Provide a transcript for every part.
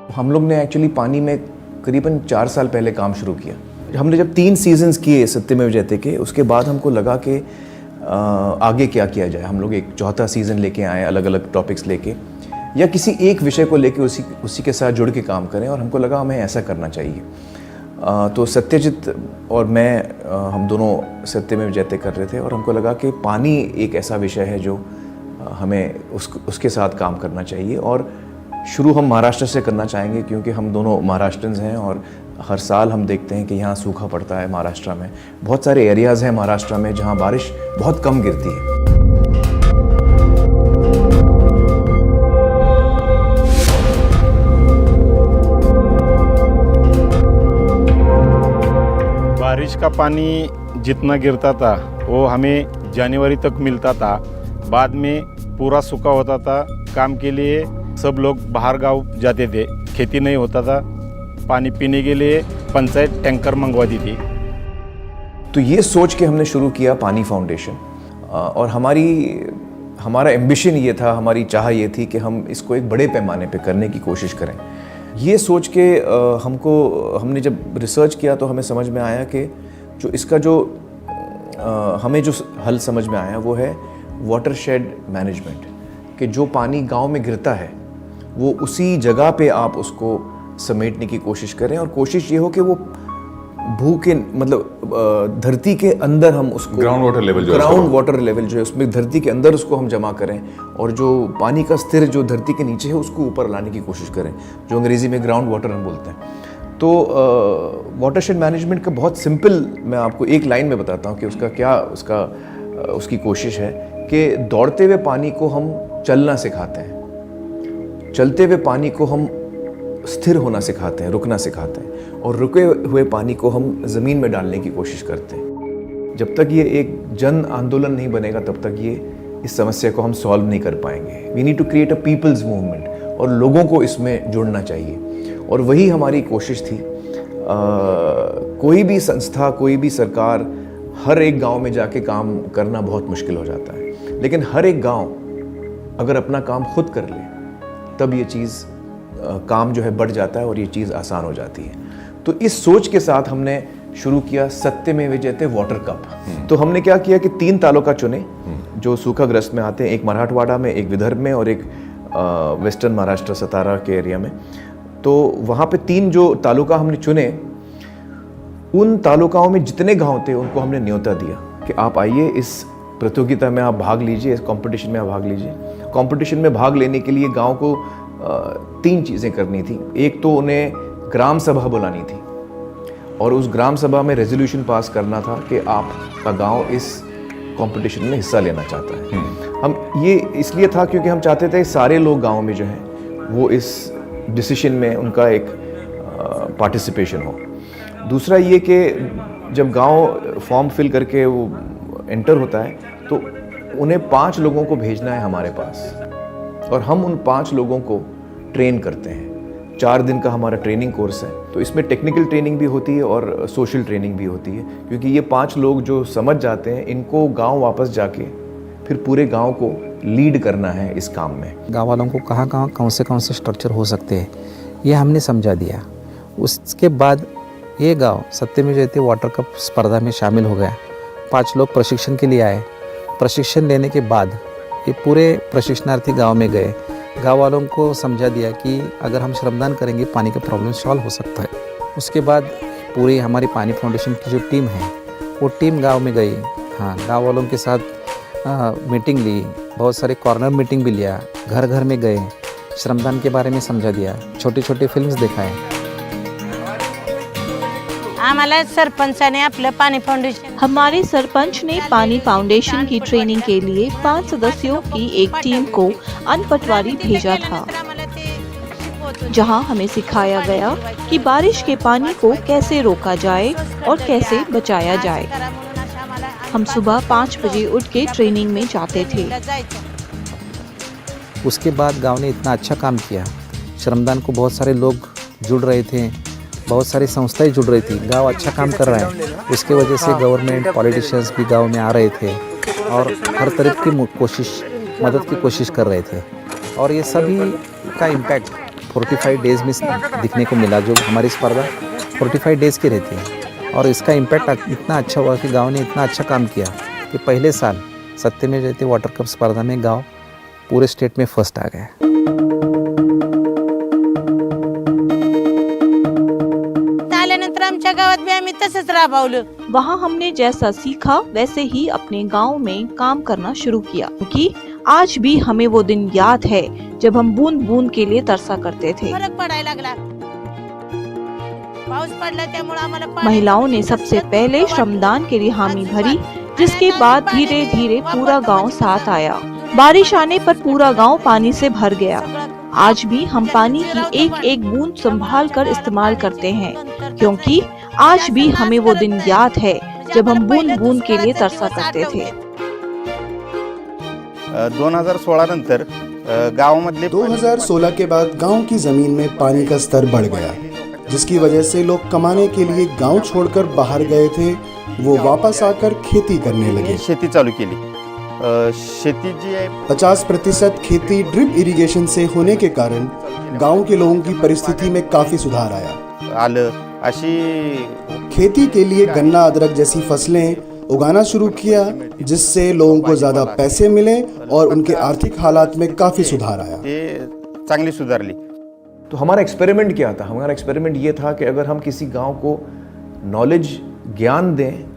हम लोग ने एक्चुअली पानी में करीबन 4 साल पहले काम शुरू किया। हमने जब 3 सीजन्स किए सत्यमेव जयते के, उसके बाद हमको लगा कि आगे क्या किया जाए। हम लोग एक चौथा सीज़न लेके आए, अलग अलग टॉपिक्स लेके, या किसी एक विषय को लेके उसी के साथ जुड़ के काम करें, और हमको लगा हमें ऐसा करना चाहिए। तो सत्यजीत और मैं हम दोनों सत्यमेव जयते कर रहे थे, और हमको लगा कि पानी एक ऐसा विषय है जो हमें उसके साथ काम करना चाहिए। और शुरू हम महाराष्ट्र से करना चाहेंगे, क्योंकि हम दोनों महाराष्ट्रन्स हैं और हर साल हम देखते हैं कि यहाँ सूखा पड़ता है। महाराष्ट्र में बहुत सारे एरियाज़ हैं महाराष्ट्र में जहाँ बारिश बहुत कम गिरती है। बारिश का पानी जितना गिरता था वो हमें जनवरी तक मिलता था। बाद में पूरा सूखा होता था। काम के लिए सब लोग बाहर गांव जाते थे, खेती नहीं होता था। पानी पीने के लिए पंचायत टैंकर मंगवाती थी। तो ये सोच के हमने शुरू किया पानी फाउंडेशन, और हमारा एम्बिशन ये था, हमारी चाह ये थी कि हम इसको एक बड़े पैमाने पे करने की कोशिश करें। ये सोच के हमने जब रिसर्च किया तो हमें समझ में आया कि हमें जो हल समझ में आया वो है वाटरशेड मैनेजमेंट, कि जो पानी गांव में गिरता है वो उसी जगह पे आप उसको समेटने की कोशिश करें, और कोशिश ये हो कि वो धरती के अंदर हम उसको ग्राउंड वाटर लेवल जो है उसमें धरती के अंदर उसको हम जमा करें, और जो पानी का स्थिर जो धरती के नीचे है उसको ऊपर लाने की कोशिश करें, जो अंग्रेजी में ग्राउंड वाटर हम बोलते हैं। तो वाटरशेड मैनेजमेंट का बहुत सिंपल मैं आपको एक लाइन में बताता हूँ कि उसकी कोशिश है कि दौड़ते हुए पानी को हम चलना सिखाते हैं, चलते हुए पानी को हम स्थिर होना सिखाते हैं, रुकना सिखाते हैं, और रुके हुए पानी को हम ज़मीन में डालने की कोशिश करते हैं। जब तक ये एक जन आंदोलन नहीं बनेगा तब तक इस समस्या को हम सॉल्व नहीं कर पाएंगे। We need to create a people's movement, और लोगों को इसमें जुड़ना चाहिए, और वही हमारी कोशिश थी। कोई भी संस्था, कोई भी सरकार हर एक गांव में जाके काम करना बहुत मुश्किल हो जाता है, लेकिन हर एक गांव अगर अपना काम खुद कर ले तब ये चीज़ काम जो है बढ़ जाता है और ये चीज़ आसान हो जाती है। तो इस सोच के साथ हमने शुरू किया सत्यमेव जयते वाटर कप। तो हमने क्या किया कि 3 तालुका चुने जो सूखाग्रस्त में आते हैं, एक मराठवाड़ा में, एक विदर्भ में, और एक वेस्टर्न महाराष्ट्र सतारा के एरिया में। तो वहाँ पे 3 जो तालुका हमने चुने, उन तालुकाओं में जितने गांव थे उनको हमने न्योता दिया कि आप आइए, इस प्रतियोगिता में आप भाग लीजिए, इस कंपटीशन में आप भाग लीजिए। कंपटीशन में भाग लेने के लिए गांव को 3 चीज़ें करनी थी। एक तो उन्हें ग्राम सभा बुलानी थी, और उस ग्राम सभा में रेजोल्यूशन पास करना था कि आपका गांव इस कंपटीशन में हिस्सा लेना चाहता है। हम ये इसलिए था क्योंकि हम चाहते थे सारे लोग गांव में जो हैं वो इस डिसीजन में उनका एक पार्टिसिपेशन हो। दूसरा ये कि जब गांव फॉर्म फिल करके वो एंटर होता है तो उन्हें 5 लोगों को भेजना है हमारे पास, और हम उन 5 लोगों को ट्रेन करते हैं। 4 दिन का हमारा ट्रेनिंग कोर्स है। तो इसमें टेक्निकल ट्रेनिंग भी होती है और सोशल ट्रेनिंग भी होती है, क्योंकि ये 5 लोग जो समझ जाते हैं, इनको गांव वापस जाके फिर पूरे गांव को लीड करना है इस काम में। गाँव वालों को कहाँ कौन से स्ट्रक्चर हो सकते हैं ये हमने समझा दिया। उसके बाद ये गांव सत्यमेव जयते वाटर कप स्पर्धा में शामिल हो गया। 5 लोग प्रशिक्षण के लिए आए। प्रशिक्षण लेने के बाद ये पूरे प्रशिक्षणार्थी गांव में गए, गांव वालों को समझा दिया कि अगर हम श्रमदान करेंगे पानी का प्रॉब्लम सॉल्व हो सकता है। उसके बाद पूरी हमारी पानी फाउंडेशन की जो टीम है वो टीम गांव में गई। हाँ, गांव वालों के साथ मीटिंग ली, बहुत सारे कॉर्नर मीटिंग भी लिया, घर घर में गए, श्रमदान के बारे में समझा दिया, छोटे छोटे फिल्म्स दिखाए। हमारे सरपंच ने पानी फाउंडेशन की ट्रेनिंग के लिए 5 सदस्यों की एक टीम को अनपटवारी भेजा था, जहां हमें सिखाया गया कि बारिश के पानी को कैसे रोका जाए और कैसे बचाया जाए। हम सुबह 5 बजे उठ के ट्रेनिंग में जाते थे। उसके बाद गांव ने इतना अच्छा काम किया, श्रमदान को बहुत सारे लोग जुड़ रहे थे, बहुत सारी संस्थाएं जुड़ रही थी, गांव अच्छा काम कर रहा है। उसके वजह से गवर्नमेंट, पॉलिटिशियंस भी गांव में आ रहे थे और हर तरफ की मदद की कोशिश कर रहे थे, और ये सभी का इम्पैक्ट 45 डेज़ में दिखने को मिला। जो हमारी स्पर्धा 45 डेज़ की रहती है और इसका इम्पैक्ट इतना अच्छा हुआ कि गांव ने इतना अच्छा काम किया कि पहले साल सत्यमेव जयते वाटर कप स्पर्धा में गांव पूरे स्टेट में फर्स्ट आ गया। आल्यानंतर आमच्या गावात बी आम्ही तसंच राबवलं। वहाँ हमने जैसा सीखा वैसे ही अपने गांव में काम करना शुरू किया, क्योंकि आज भी हमें वो दिन याद है जब हम बूंद बूंद के लिए तरसा करते थे। फरक पडायला लागला। पाऊस पडला त्यामुळे आम्हाला महिलाओं ने सबसे पहले श्रमदान के लिए हामी भरी, जिसके बाद धीरे धीरे पूरा गांव साथ आया। बारिश आने पर पूरा गांव पानी से भर गया। आज भी हम पानी की एक एक बूंद संभाल कर इस्तेमाल करते हैं, क्योंकि आज भी हमें वो दिन याद है जब हम बूंद बूंद के लिए तरसा करते थे। 2016 नंतर गावामधले 2016 के बाद गांव की जमीन में पानी का स्तर बढ़ गया, जिसकी वजह से लोग कमाने के लिए गांव छोड़कर बाहर गए थे। वो वापस आकर खेती करने लगे। शेती चालू केली। शेती जी आहे 50% खेती ड्रिप इरिगेशन से होने के कारण गांव के लोगों की परिस्थिति में काफी सुधार आया। आलं अशी खेती के लिए गन्ना अदरक जैसी फसलें उगाना शुरू किया, जिससे लोगों को ज्यादा पैसे मिले और उनके आर्थिक हालात में काफी सुधार आया। ते चांगली सुधारली। तो हमारा एक्सपेरिमेंट क्या था? हमारा एक्सपेरिमेंट ये था कि अगर हम किसी गांव को नॉलेज ज्ञान दें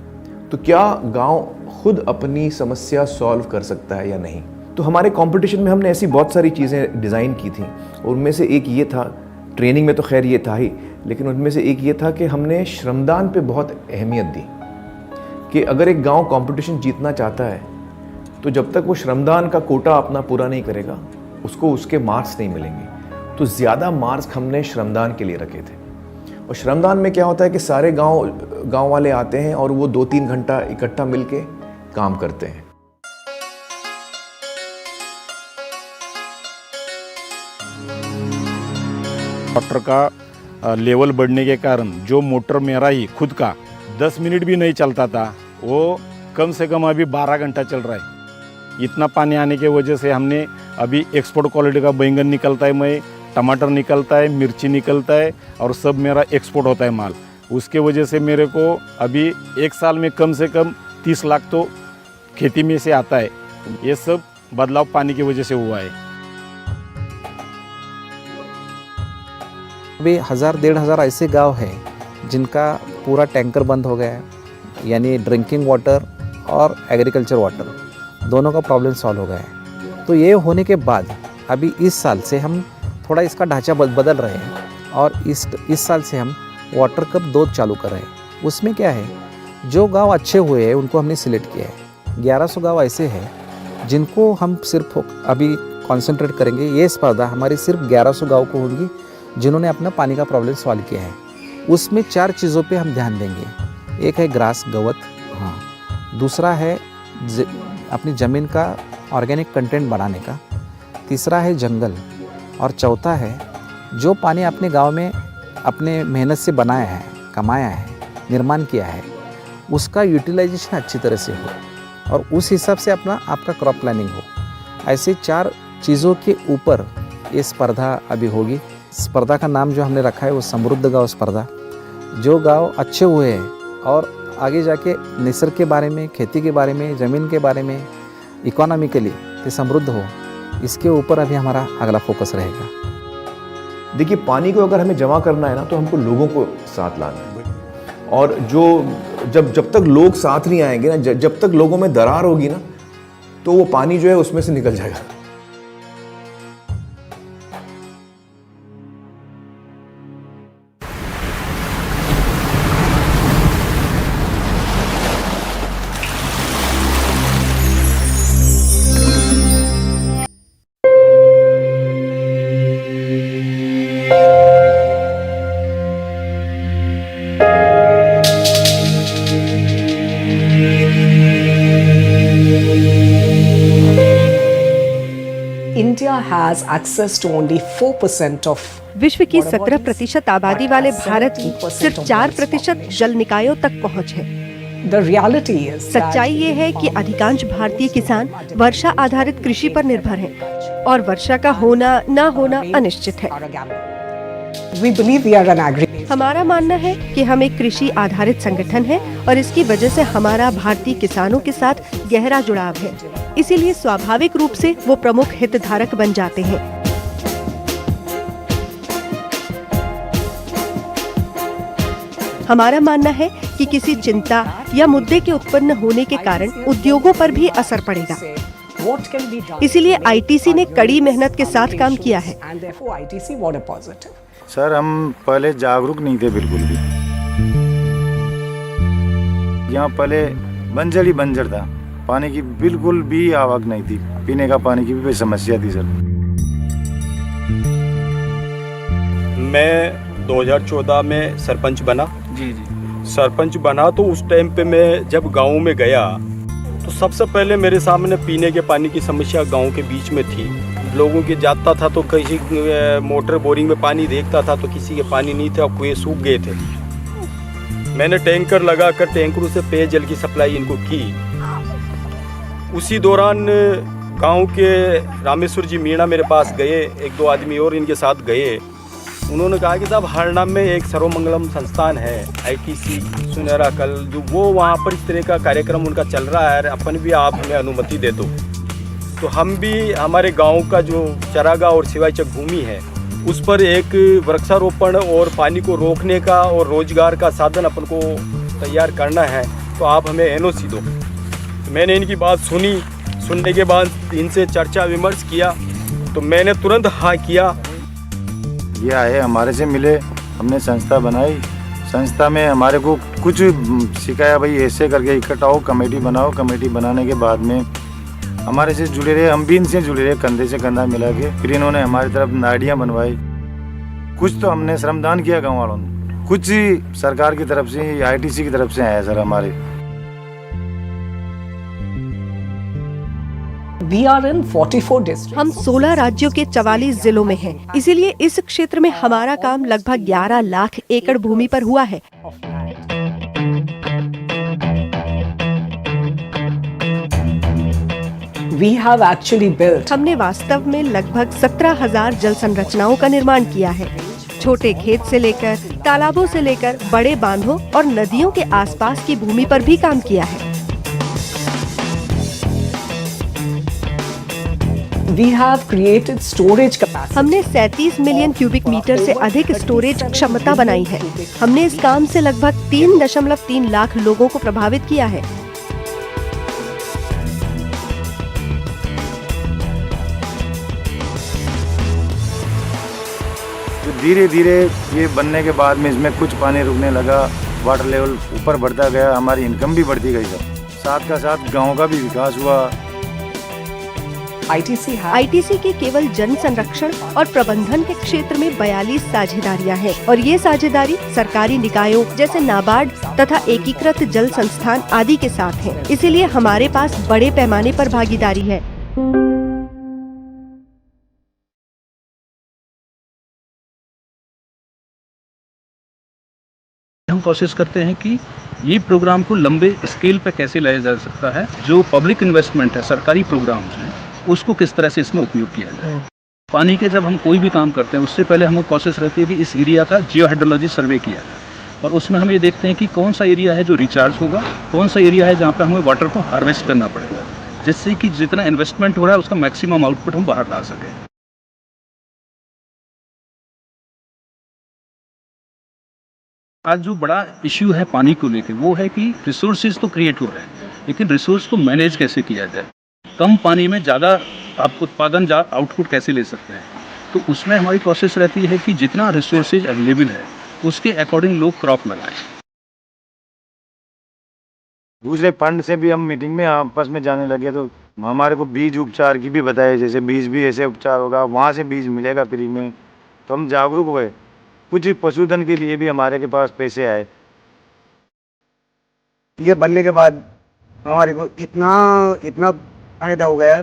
तो क्या गांव खुद अपनी समस्या सॉल्व कर सकता है या नहीं। तो हमारे कंपटीशन में हमने ऐसी बहुत सारी चीज़ें डिज़ाइन की थी और उनमें से एक ये था, ट्रेनिंग में तो खैर ये था ही, लेकिन उनमें से एक ये था कि हमने श्रमदान पे बहुत अहमियत दी कि अगर एक गांव कंपटीशन जीतना चाहता है तो जब तक वो श्रमदान का कोटा अपना पूरा नहीं करेगा उसको उसके मार्क्स नहीं मिलेंगे। तो ज़्यादा मार्क्स हमने श्रमदान के लिए रखे थे। और श्रमदान में क्या होता है कि सारे गांव वाले आते हैं और वो 2-3 घंटा इकट्ठा मिलके काम करते हैं। वाटर का लेवल बढ़ने के कारण जो मोटर मेरा ही खुद का 10 मिनट भी नहीं चलता था, वो कम से कम अभी 12 घंटा चल रहा है। इतना पानी आने की वजह से हमने अभी एक्सपोर्ट क्वालिटी का बैंगन निकलता है, मैं टमाटर निकलता है, मिर्ची निकलता है और सब मेरा एक्सपोर्ट होता है माल। उसके वजह से मेरे को अभी एक साल में कम से कम 30 लाख तो खेती में से आता है। ये सब बदलाव पानी की वजह से हुआ है। अभी 1000-1500 ऐसे गांव हैं जिनका पूरा टैंकर बंद हो गया है, यानी ड्रिंकिंग वाटर और एग्रीकल्चर वाटर दोनों का प्रॉब्लम सॉल्व हो गया है। तो ये होने के बाद अभी इस साल से हम थोड़ा इसका ढांचा बदल रहे हैं और इस साल से हम वाटर कप 2 चालू कर रहे हैं। उसमें क्या है, जो गांव अच्छे हुए हैं उनको हमने सिलेक्ट किया है। 1100 गांव ऐसे हैं जिनको हम सिर्फ अभी कॉन्सेंट्रेट करेंगे। ये स्पर्धा हमारी सिर्फ 1100 गांव को होगी जिन्होंने अपना पानी का प्रॉब्लम सॉल्व किया है। उसमें 4 चीज़ों पे हम ध्यान देंगे। एक है ग्रास गवत, हाँ, दूसरा है अपनी ज़मीन का ऑर्गेनिक कंटेंट बढ़ाने का, तीसरा है जंगल और चौथा है जो पानी अपने गांव में अपने मेहनत से बनाया है, कमाया है, निर्माण किया है, उसका यूटिलाइजेशन अच्छी तरह से हो और उस हिसाब से आपका क्रॉप प्लानिंग हो। ऐसे 4 चीज़ों के ऊपर ये स्पर्धा अभी होगी। स्पर्धा का नाम जो हमने रखा है वो समृद्ध गांव स्पर्धा। जो गांव अच्छे हुए हैं और आगे जाके निसर्ग के बारे में, खेती के बारे में, ज़मीन के बारे में, इकोनॉमिकली ये समृद्ध हो, इसके ऊपर अभी हमारा अगला फोकस रहेगा। देखिए, पानी को अगर हमें जमा करना है ना तो हमको लोगों को साथ लाना है। और जब तक लोग साथ नहीं आएंगे ना, जब तक लोगों में दरार होगी ना, तो वो पानी जो है उसमें से निकल जाएगा। India has access to only 4% of विश्व की 17% आबादी वाले भारत की सिर्फ 4% जल निकायों तक पहुंच है। The reality is सच्चाई ये है कि अधिकांश भारतीय किसान वर्षा आधारित कृषि पर निर्भर हैं और वर्षा का होना ना होना अनिश्चित है। we believe we are an agri. हमारा मानना है कि हम एक कृषि आधारित संगठन है और इसकी वजह से हमारा भारतीय किसानों के साथ गहरा जुड़ाव है। इसीलिए स्वाभाविक रूप से वो प्रमुख हितधारक बन जाते हैं। हमारा मानना है कि किसी चिंता या मुद्दे के उत्पन्न होने के कारण उद्योगों पर भी असर पड़ेगा। What can be done? इसीलिए आईटीसी ने कड़ी मेहनत के साथ काम किया है। And therefore ITC water positive. Sir हम पहले जागरूक नहीं थे बिल्कुल भी। यहाँ पहले बंजर ही बंजर था, पानी की बिल्कुल भी आवक नहीं थी, पीने का पानी की भी समस्या थी सर। मैं 2014 में सरपंच बना। जी सरपंच बना तो उस टाइम पे मैं जब गांव में गया तो सबसे पहले मेरे सामने पीने के पानी की समस्या गांव के बीच में थी। लोगों के जाता था तो किसी मोटर बोरिंग में पानी देखता था तो किसी के पानी नहीं था, कुएं सूख गए थे। मैंने टैंकर लगाकर टैंकरों से पेयजल की सप्लाई इनको की। उसी दौरान गांव के रामेश्वर जी मीणा मेरे पास गए, एक दो आदमी और इनके साथ गए। उन्होंने कहा कि साहब हरनाम में एक सर्वमंगलम संस्थान है आईटीसी सुनहरा कल, जो वो वहाँ पर इस तरह का कार्यक्रम उनका चल रहा है, अपन भी आप हमें अनुमति दे दो। तो हम भी हमारे गांव का जो चरागाह और सिवाचक भूमि है उस पर एक वृक्षारोपण और पानी को रोकने का और रोजगार का साधन अपन को तैयार करना है, तो आप हमें एनओसी दो। तो मैंने इनकी बात सुनी, सुनने के बाद इनसे चर्चा विमर्श किया तो मैंने तुरंत हाँ किया। ये आए हमारे से मिले, हमने संस्था बनाई। संस्था में हमारे को कुछ सिखाया, भाई ऐसे करके इकट्ठा हो, कमेटी बनाओ। कमेटी बनाने के बाद में हमारे से जुड़े रहे, हम भी इनसे जुड़े रहे, कंधे से कंधा मिला के। फिर इन्होंने हमारी तरफ नाड़ियाँ बनवाई। कुछ तो हमने श्रमदान किया गाँव वालों ने, कुछ सरकार की तरफ से, आईटीसी की तरफ से आया सर हमारे। We are in 44 districts. हम 16 राज्यों के 44 जिलों में हैं। इसीलिए इस क्षेत्र में हमारा काम लगभग 11 लाख एकड़ भूमि पर हुआ है। We have actually built. हमने वास्तव में लगभग 17,000 जल संरचनाओं का निर्माण किया है। छोटे खेत से लेकर तालाबों से लेकर बड़े बांधों और नदियों के आसपास की भूमि पर भी काम किया है। We have created storage capacity. हमने 37 मिलियन क्यूबिक मीटर से अधिक स्टोरेज क्षमता बनाई है। हमने इस काम से लगभग 3.3 लाख लोगों को प्रभावित किया है। धीरे धीरे ये बनने के बाद में इसमें कुछ पानी रुकने लगा, वाटर लेवल ऊपर बढ़ता गया, हमारी इनकम भी बढ़ती गई सर। साथ का साथ गांव का भी विकास हुआ। आईटीसी के केवल जन संरक्षण और प्रबंधन के क्षेत्र में 42 साझेदारियां हैं और ये साझेदारी सरकारी निकायों जैसे नाबार्ड तथा एकीकृत जल संस्थान आदि के साथ है। इसीलिए हमारे पास बड़े पैमाने पर भागीदारी है। हम कोशिश करते हैं कि ये प्रोग्राम को लंबे स्केल पे कैसे लाया जा सकता है। जो पब्लिक इन्वेस्टमेंट है, सरकारी प्रोग्राम्स हैं, उसको किस तरह से इसमें उपयोग किया जाए। पानी के जब हम कोई भी काम करते हैं उससे पहले हमें कोशिश रहती है कि इस एरिया का जियो हाइड्रोलॉजी सर्वे किया जाए और उसमें हम ये देखते हैं कि कौन सा एरिया है जो रिचार्ज होगा, कौन सा एरिया है जहाँ पर हमें वाटर को हार्वेस्ट करना पड़ेगा, जिससे कि जितना इन्वेस्टमेंट हो रहा है उसका मैक्सिमम आउटपुट हम बाहर ला सकें। आज जो बड़ा इश्यू है पानी को लेकर वो है कि रिसोर्सेज तो क्रिएट हो रहे हैं, लेकिन रिसोर्स को मैनेज कैसे किया जाए। कम पानी में ज़्यादा आप उत्पादन आउटपुट कैसे ले सकते हैं। तो उसमें हमारी कोशिश रहती है कि जितना रिसोर्सेज अवेलेबल है उसके अकॉर्डिंग लोग क्रॉप लगाएं। दूसरे फंड से भी हम मीटिंग में आपस में जाने लगे तो हमारे को बीज उपचार की भी बताया, जैसे बीज भी ऐसे उपचार होगा, वहाँ से बीज मिलेगा फ्री में। तो हम जागरूक हुए। कुछ पशुधन के लिए भी हमारे के पास पैसे आए। ये बनने के बाद हमारे को इतना फायदा हो गया,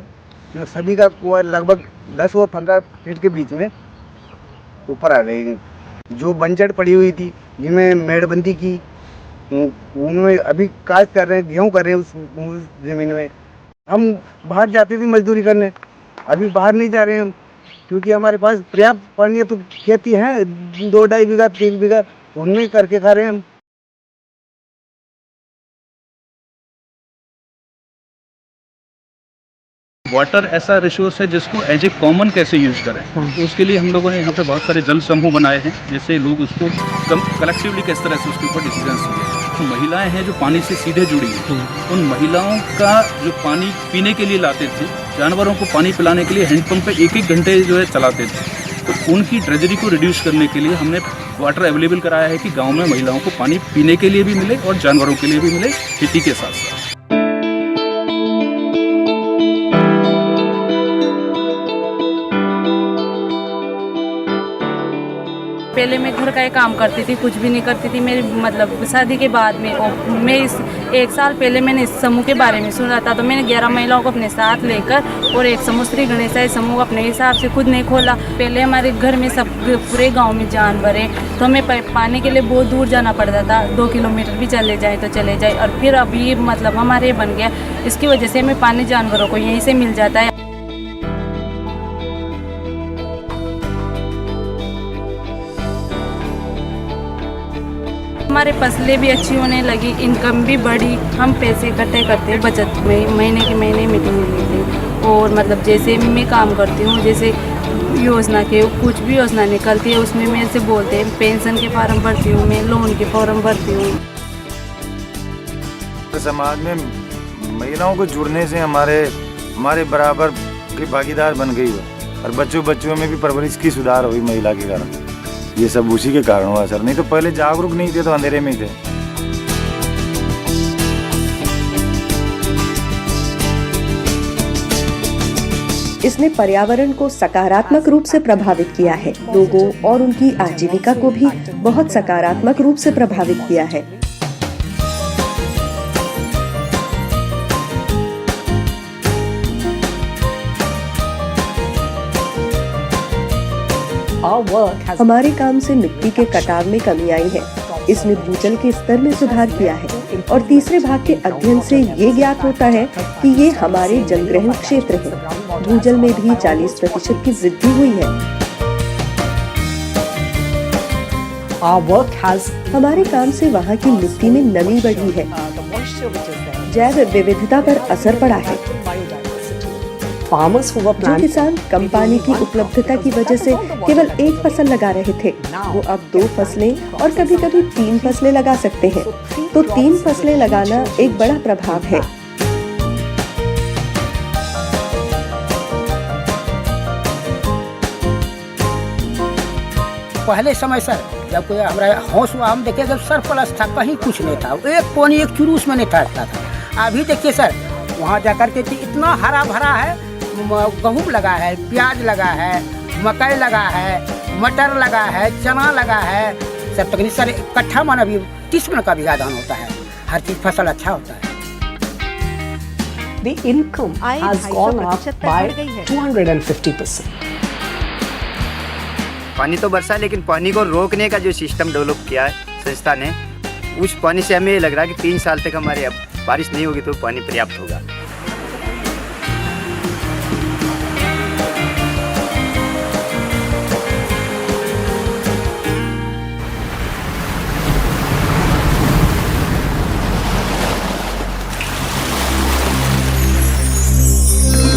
सभी का कुआं लगभग 10 और 15 फीट के बीच में ऊपर आ गई। जो बंजर पड़ी हुई थी जिनमें मेड़बंदी की उनमें अभी काज कर रहे हैं, गेहूँ कर रहे हैं उस ज़मीन में। हम बाहर जाते थे मजदूरी करने, अभी बाहर नहीं जा रहे हैं हम, क्योंकि हमारे पास पर्याप्त पानी है। तो खेती है 2-2.5 बीघा 3 बीघा, उनमें करके खा रहे हैं हम। वाटर ऐसा रिसोर्स है जिसको एज ए कॉमन कैसे यूज़ करें, तो उसके लिए हम लोगों ने यहाँ पे बहुत सारे जल समूह बनाए हैं, जिससे लोग उसको कलेक्टिवली किस तरह से उसके ऊपर डिसीजंस लिए। तो महिलाएं हैं जो पानी से सीधे जुड़ी हैं, उन महिलाओं का जो पानी पीने के लिए लाते थे, जानवरों को पानी पिलाने के लिए हैंडपम्प पे 1-1 घंटे जो है चलाते थे, तो उनकी ट्रेजरी को रिड्यूस करने के लिए हमने वाटर अवेलेबल कराया है कि गाँव में महिलाओं को पानी पीने के लिए भी मिले और जानवरों के लिए भी मिले, खेती के साथ साथ। पहले मैं घर का ही काम करती थी, कुछ भी नहीं करती थी। मेरी मतलब शादी के बाद में और मैं इस 1 साल पहले मैंने इस समूह के बारे में सुना था, तो मैंने 11 महिलाओं को अपने साथ लेकर और एक समूह श्री गणेशाय समूह अपने हिसाब से खुद नहीं खोला। पहले हमारे घर में सब पूरे गांव में जानवर है, तो हमें पानी के लिए बहुत दूर जाना पड़ता था, 2 किलोमीटर भी चले जाए तो चले जाए। और फिर अभी मतलब हमारे बन गया, इसकी वजह से हमें पानी जानवरों को यहीं से मिल जाता है। हमारे फसलें भी अच्छी होने लगी, इनकम भी बढ़ी, हम पैसे इकट्ठे करते बचत में, महीने के महीने मीटिंग लेते। और मतलब जैसे मैं काम करती हूँ, जैसे योजना के कुछ भी योजना निकलती है उसमें मेरे से बोलते हैं, पेंशन के फॉर्म भरती हूँ मैं, लोन के फॉर्म भरती हूँ। समाज में महिलाओं को जुड़ने से हमारे बराबर की भागीदार बन गई है और बच्चों में भी परवरिश की सुधार हुई महिला के कारण। ये सब उसी के कारण हुआ सर, नहीं तो पहले जागरूक नहीं थे तो अंधेरे में थे। इसने पर्यावरण को सकारात्मक रूप से प्रभावित किया है, लोगों और उनकी आजीविका को भी बहुत सकारात्मक रूप से प्रभावित किया है। हमारे काम से मिट्टी के कटाव में कमी आई है, इसने भूजल के स्तर में सुधार किया है और तीसरे भाग के अध्ययन से ये ज्ञात होता है कि ये हमारे जलग्रहण क्षेत्र है। भूजल में भी 40% की वृद्धि हुई है। हमारे काम से वहाँ की मिट्टी में नमी बढ़ी है, जैव विविधता पर असर पड़ा है। जो किसान कम पानी की उपलब्धता की वजह से केवल 1 फसल लगा रहे थे, वो अब 2 फसलें और कभी-कभी 3 फसलें लगा सकते हैं। तो 3 फसलें लगाना एक बड़ा प्रभाव है। पहले समय सर जब कोई हमारा होश हुआ, हम देखिए जब सरप्लस था, कहीं कुछ नहीं था, एक पानी एक चुरूस में नहीं ठहरता था। अभी देखिए सर वहाँ जाकर के इतना हरा भरा है, गेहूँ लगा है, प्याज लगा है, मकई लगा है, मटर लगा है, चना लगा है सर। तकनीक सर इकट्ठा माना भी 30 मन का बीघा धान होता है, हर चीज फसल अच्छा होता है। The income has gone up by 250%. पानी तो बरसा, लेकिन पानी को रोकने का जो सिस्टम डेवलप किया है संस्था ने, उस पानी से हमें लग रहा है कि 3 साल तक हमारे अब बारिश नहीं होगी तो पानी पर्याप्त होगा।